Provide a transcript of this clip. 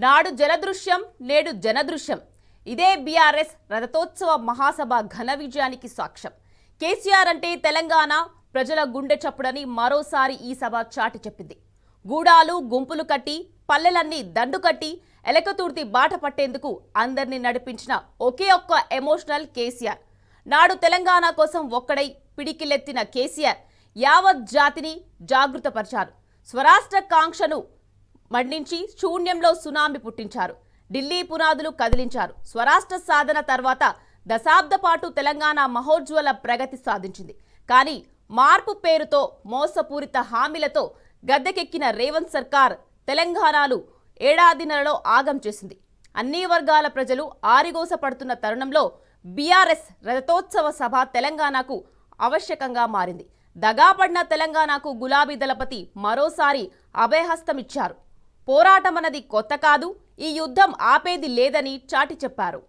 నాడు జలదృశ్యం నేడు జనదృశ్యం. ఇదే బీఆర్ఎస్ రథోత్సవ మహాసభ ఘన విజయానికి సాక్ష్యం. కేసీఆర్ అంటే తెలంగాణ ప్రజల గుండె చప్పుడని మరోసారి ఈ సభ చాటి చెప్పింది. గూడాలు గుంపులు కట్టి పల్లెలన్నీ దండు కట్టి ఎలకతుర్తి బాట పట్టేందుకు అందరినీ నడిపించిన ఒకే ఒక్క ఎమోషనల్ కేసీఆర్. నాడు తెలంగాణ కోసం ఒక్కడై పిడికిలెత్తిన కేసీఆర్ యావత్ జాతిని జాగృతపరిచారు. స్వరాష్ట్ర కాంక్షను మండించి శూన్యంలో సునామీ పుట్టించారు. ఢిల్లీ పునాదులు కదిలించారు. స్వరాష్ట్ర సాధన తర్వాత దశాబ్ద పాటు తెలంగాణ మహోజ్వల ప్రగతి సాధించింది. కానీ మార్పు పేరుతో మోసపూరిత హామీలతో గద్దెకెక్కిన రేవంత్ సర్కార్ తెలంగాణను ఏడాదిన్నరలో ఆగం చేసింది. అన్ని వర్గాల ప్రజలు ఆరిగోస పడుతున్న తరుణంలో బీఆర్ఎస్ రథోత్సవ సభ తెలంగాణకు ఆవశ్యకంగా మారింది. దగాపడిన తెలంగాణకు గులాబీ దళపతి మరోసారి అభయహస్తమిచ్చారు. పోరాటమన్నది కొత్త కాదు, ఈ యుద్ధం ఆపేది లేదని చాటి చెప్పారు.